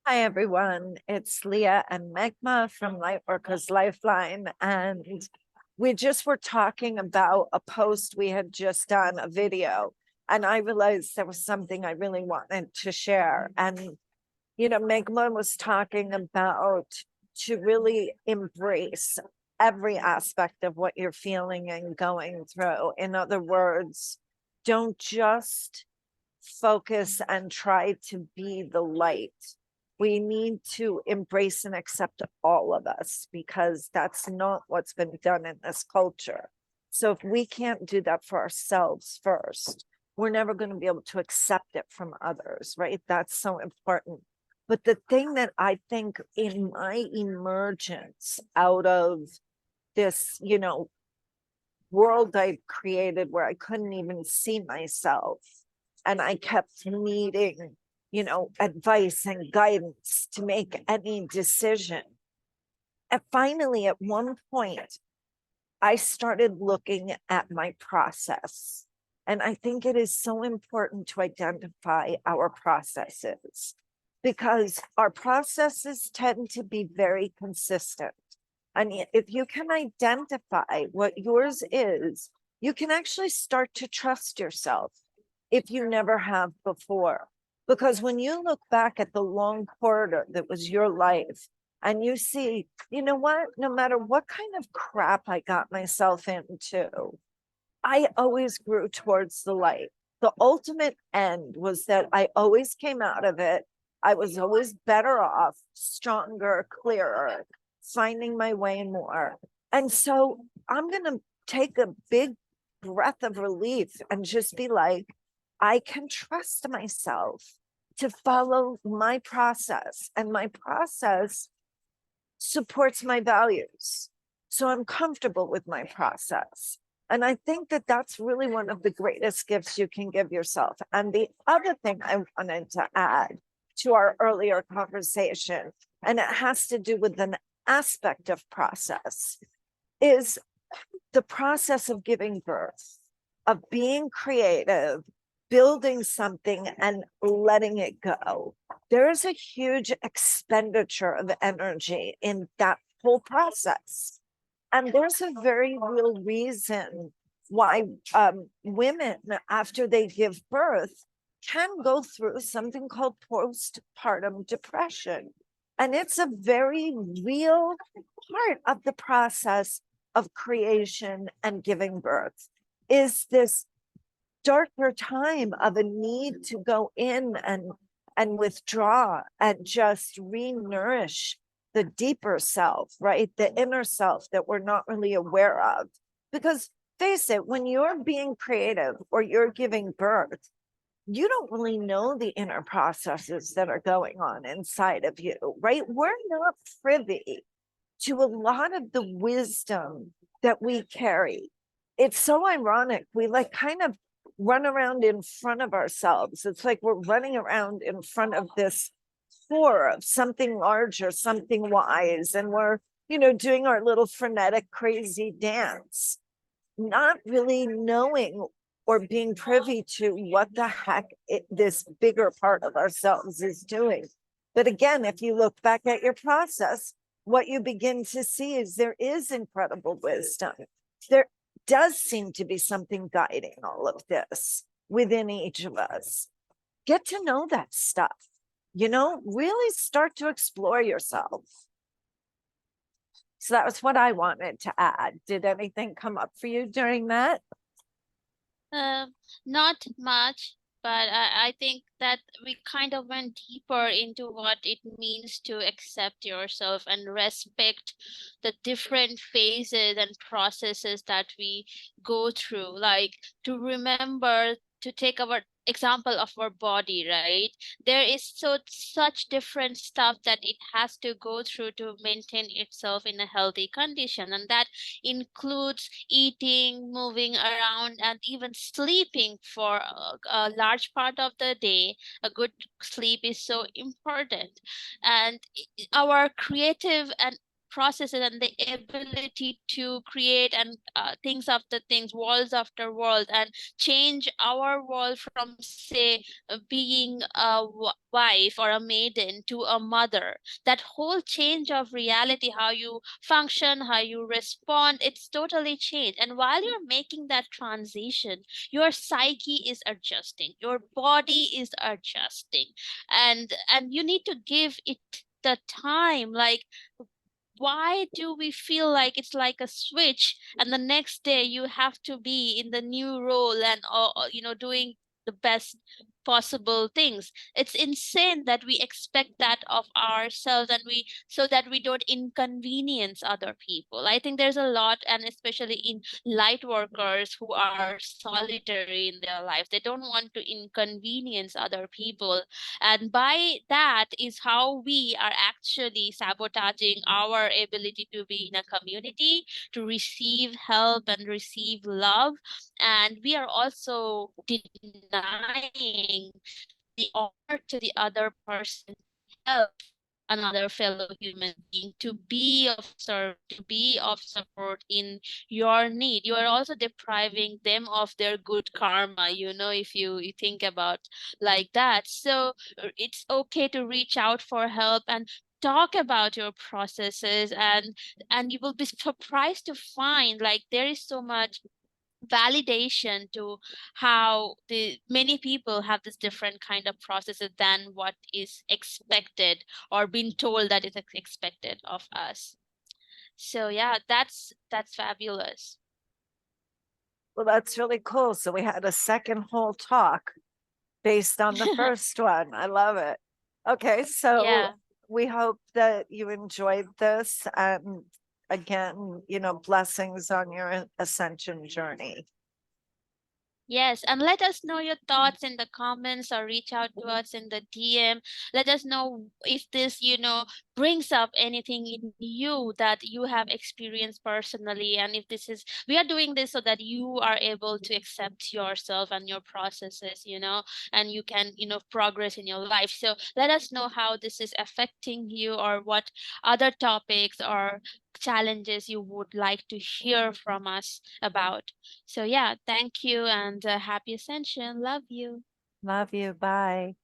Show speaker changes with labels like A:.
A: Hi, everyone. It's Leah and Meghma from Lightworkers Lifeline. And we just were talking about a post we had just done, a video. And I realized there was something I really wanted to share. And, Meghma was talking about to really embrace every aspect of what you're feeling and going through. In other words, don't just focus and try to be the light. We need to embrace and accept all of us because that's not what's been done in this culture. So if we can't do that for ourselves first, we're never going to be able to accept it from others, right? That's so important. But the thing that I think in my emergence out of this, world I created where I couldn't even see myself, and I kept needing, advice and guidance to make any decision. And finally, at one point, I started looking at my process. And I think it is so important to identify our processes because our processes tend to be very consistent. And if you can identify what yours is, you can actually start to trust yourself if you never have before. Because when you look back at the long corridor that was your life, and you see, you know what, no matter what kind of crap I got myself into, I always grew towards the light. The ultimate end was that I always came out of it. I was always better off, stronger, clearer, finding my way more. And so I'm going to take a big breath of relief and just be like, I can trust myself to follow my process, and my process supports my values. So I'm comfortable with my process. And I think that that's really one of the greatest gifts you can give yourself. And the other thing I wanted to add to our earlier conversation, and it has to do with an aspect of process, is the process of giving birth, of being creative, building something and letting it go. There is a huge expenditure of energy in that whole process. And there's a very real reason why women, after they give birth, can go through something called postpartum depression. And it's a very real part of the process of creation and giving birth, is this darker time of a need to go in and withdraw and just re-nourish the deeper self, right? The inner self that we're not really aware of. Because face it, when you're being creative or you're giving birth, you don't really know the inner processes that are going on inside of you, right? We're not privy to a lot of the wisdom that we carry. It's so ironic. We like kind of run around in front of ourselves. It's like we're running around in front of this core of something larger, something wise, and we're, doing our little frenetic, crazy dance, not really knowing or being privy to what the heck this bigger part of ourselves is doing. But again, if you look back at your process, what you begin to see is there is incredible wisdom. There does seem to be something guiding all of this within each of us. Get to know that stuff, really start to explore yourself. So that was what I wanted to add. Did anything come up for you during that?
B: Not much, but I think that we kind of went deeper into what it means to accept yourself and respect the different phases and processes that we go through. Like to remember to take our example of our body, right? There is such different stuff that it has to go through to maintain itself in a healthy condition, and that includes eating, moving around, and even sleeping for a large part of the day. A good sleep is so important. And our creative and processes and the ability to create and things after things, worlds after world, and change our world from, say, being a wife or a maiden to a mother. That whole change of reality, how you function, how you respond, it's totally changed. And while you're making that transition, your psyche is adjusting, your body is adjusting, and you need to give it the time. Like, why do we feel like it's like a switch and the next day you have to be in the new role and doing the best possible things? It's insane that we expect that of ourselves, and we so that we don't inconvenience other people. I think there's a lot, and especially in light workers who are solitary in their life, they don't want to inconvenience other people, and by that is how we are actually sabotaging our ability to be in a community, to receive help and receive love. And we are also denying the honor to the other person to help another fellow human being, to be of serve, to be of support in your need. You are also depriving them of their good karma, if you think about like that. So it's okay to reach out for help and talk about your processes, and you will be surprised to find like there is so much validation to how the many people have this different kind of processes than what is expected or been told that is expected of us. So yeah, that's fabulous.
A: Well, that's really cool. So we had a second whole talk based on the first one. I love it. Okay, so
B: Yeah.
A: we hope that you enjoyed this. And again, blessings on your ascension journey.
B: Yes, and let us know your thoughts in the comments or reach out to us in the DM. Let us know if this, brings up anything in you that you have experienced personally. And if we are doing this so that you are able to accept yourself and your processes, and you can, progress in your life. So let us know how this is affecting you, or what other topics or challenges you would like to hear from us about. So yeah, thank you, and happy ascension. Love you.
A: Love you. Bye.